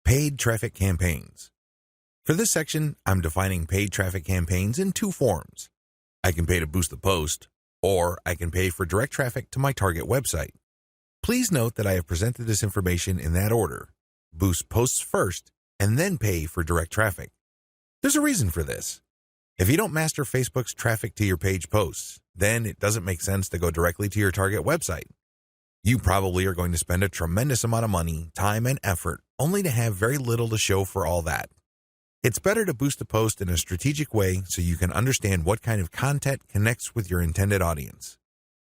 Paid traffic campaigns. For this section, I'm defining paid traffic campaigns in two forms. I can pay to boost the post, or I can pay for direct traffic to my target website. Please note that I have presented this information in that order. Boost posts first, and then pay for direct traffic. There's a reason for this. If you don't master Facebook's traffic to your page posts, then it doesn't make sense to go directly to your target website. You probably are going to spend a tremendous amount of money, time, and effort only to have very little to show for all that. It's better to boost a post in a strategic way so you can understand what kind of content connects with your intended audience.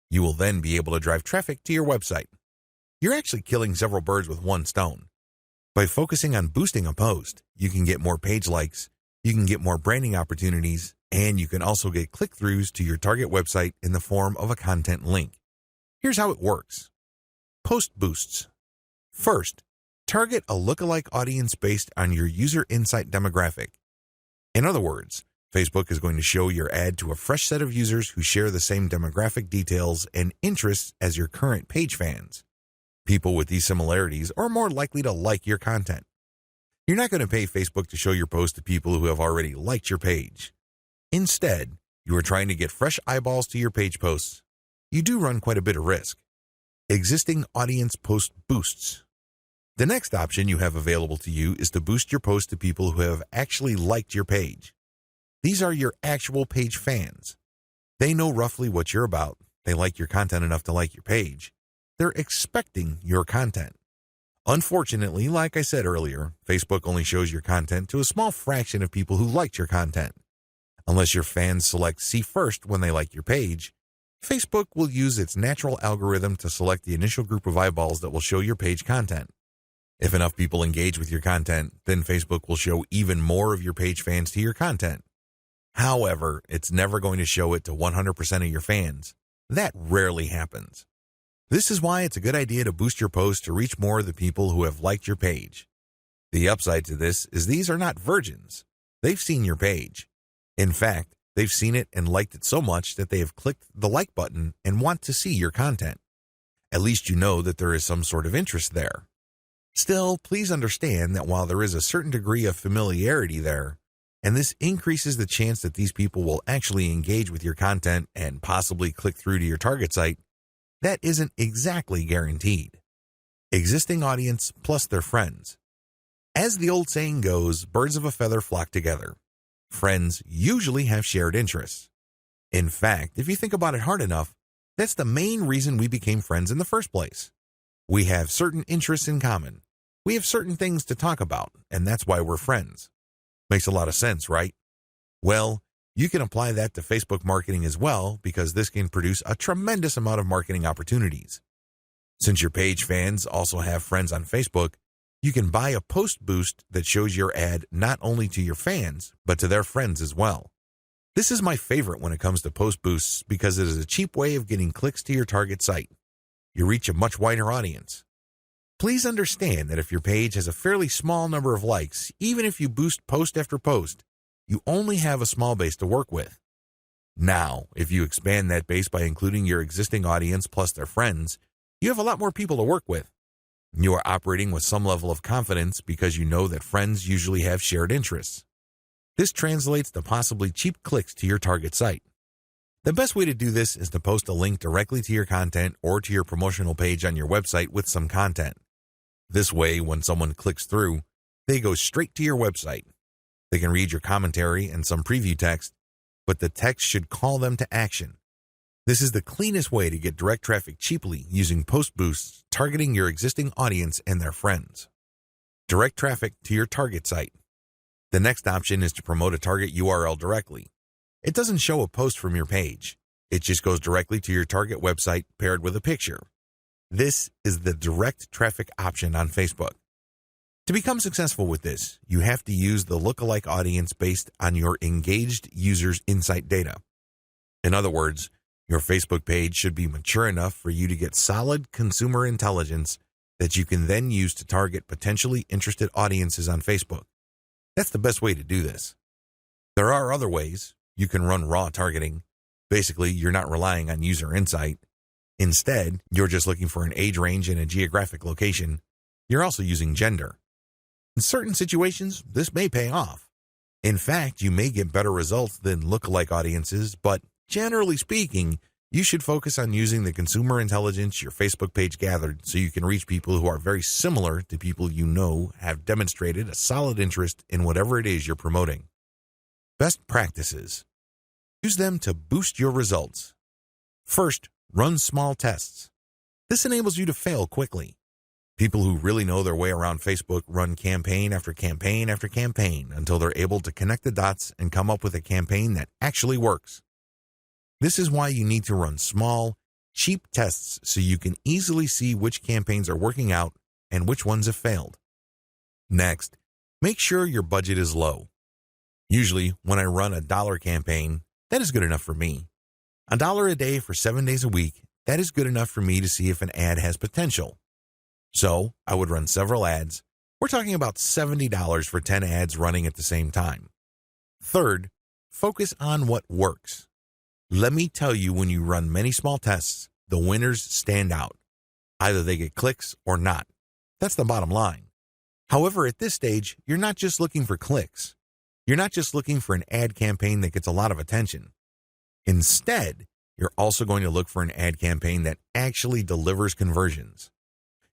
You will then be able to drive traffic to your website. You're actually killing several birds with one stone. By focusing on boosting a post, you can get more page likes, you can get more branding opportunities, and you can also get click-throughs to your target website in the form of a content link. Here's how it works. Post boosts. First, target a lookalike audience based on your user insight demographic. In other words, Facebook is going to show your ad to a fresh set of users who share the same demographic details and interests as your current page fans. People with these similarities are more likely to like your content. You're not going to pay Facebook to show your post to people who have already liked your page. Instead, you are trying to get fresh eyeballs to your page posts. You do run quite a bit of risk. Existing audience post boosts. The next option you have available to you is to boost your post to people who have actually liked your page. These are your actual page fans. They know roughly what you're about. They like your content enough to like your page. They're expecting your content. Unfortunately, like I said earlier, Facebook only shows your content to a small fraction of people who liked your content. Unless your fans select see first when they like your page, Facebook will use its natural algorithm to select the initial group of eyeballs that will show your page content. If enough people engage with your content, then Facebook will show even more of your page fans to your content. However, it's never going to show it to 100% of your fans. That rarely happens. This is why it's a good idea to boost your post to reach more of the people who have liked your page. The upside to this is these are not virgins. They've seen your page. In fact, they've seen it and liked it so much that they have clicked the like button and want to see your content. At least you know that there is some sort of interest there. Still, please understand that while there is a certain degree of familiarity there, and this increases the chance that these people will actually engage with your content and possibly click through to your target site, that isn't exactly guaranteed. Existing audience plus their friends. As the old saying goes, birds of a feather flock together. Friends usually have shared interests. In fact, if you think about it hard enough, that's the main reason we became friends in the first place. We have certain interests in common. We have certain things to talk about, and that's why we're friends. Makes a lot of sense, right? Well, you can apply that to Facebook marketing as well, because this can produce a tremendous amount of marketing opportunities. Since your page fans also have friends on Facebook, you can buy a post boost that shows your ad not only to your fans, but to their friends as well. This is my favorite when it comes to post boosts because it is a cheap way of getting clicks to your target site. You reach a much wider audience. Please understand that if your page has a fairly small number of likes, even if you boost post after post, you only have a small base to work with. Now, if you expand that base by including your existing audience plus their friends, you have a lot more people to work with. You are operating with some level of confidence because you know that friends usually have shared interests. This translates to possibly cheap clicks to your target site. The best way to do this is to post a link directly to your content or to your promotional page on your website with some content. This way, when someone clicks through, they go straight to your website. They can read your commentary and some preview text, but the text should call them to action. This is the cleanest way to get direct traffic cheaply using post boosts targeting your existing audience and their friends. Direct traffic to your target site. The next option is to promote a target URL directly. It doesn't show a post from your page. It just goes directly to your target website paired with a picture. This is the direct traffic option on Facebook. To become successful with this, you have to use the lookalike audience based on your engaged users' insight data. In other words, your Facebook page should be mature enough for you to get solid consumer intelligence that you can then use to target potentially interested audiences on Facebook. That's the best way to do this. There are other ways. You can run raw targeting. Basically, you're not relying on user insight. Instead, you're just looking for an age range and a geographic location. You're also using gender. In certain situations, this may pay off. In fact, you may get better results than lookalike audiences, but generally speaking, you should focus on using the consumer intelligence your Facebook page gathered so you can reach people who are very similar to people you know have demonstrated a solid interest in whatever it is you're promoting. Best practices. Use them to boost your results. First, run small tests. This enables you to fail quickly. People who really know their way around Facebook run campaign after campaign after campaign until they're able to connect the dots and come up with a campaign that actually works. This is why you need to run small, cheap tests so you can easily see which campaigns are working out and which ones have failed. Next, make sure your budget is low. Usually, when I run a $1 campaign, that is good enough for me. $1 a day for 7 days a week, that is good enough for me to see if an ad has potential. So, I would run several ads. We're talking about $70 for 10 ads running at the same time. Third, focus on what works. Let me tell you, when you run many small tests, the winners stand out. Either they get clicks or not. That's the bottom line. However, at this stage, you're not just looking for clicks. You're not just looking for an ad campaign that gets a lot of attention. Instead, you're also going to look for an ad campaign that actually delivers conversions.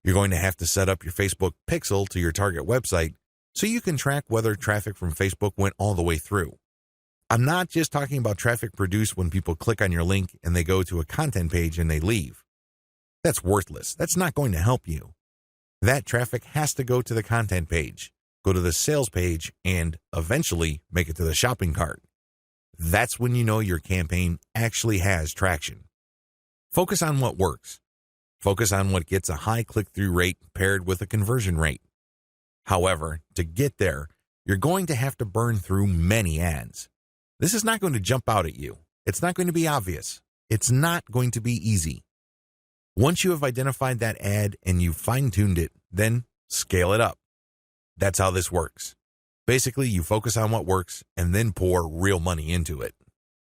You're going to have to set up your Facebook pixel to your target website so you can track whether traffic from Facebook went all the way through. I'm not just talking about traffic produced when people click on your link and they go to a content page and they leave. That's worthless. That's not going to help you. That traffic has to go to the content page, go to the sales page, and eventually make it to the shopping cart. That's when you know your campaign actually has traction. Focus on what works. Focus on what gets a high click-through rate paired with a conversion rate. However, to get there, you're going to have to burn through many ads. This is not going to jump out at you. It's not going to be obvious. It's not going to be easy. Once you have identified that ad and you've fine-tuned it, then scale it up. That's how this works. Basically, you focus on what works and then pour real money into it.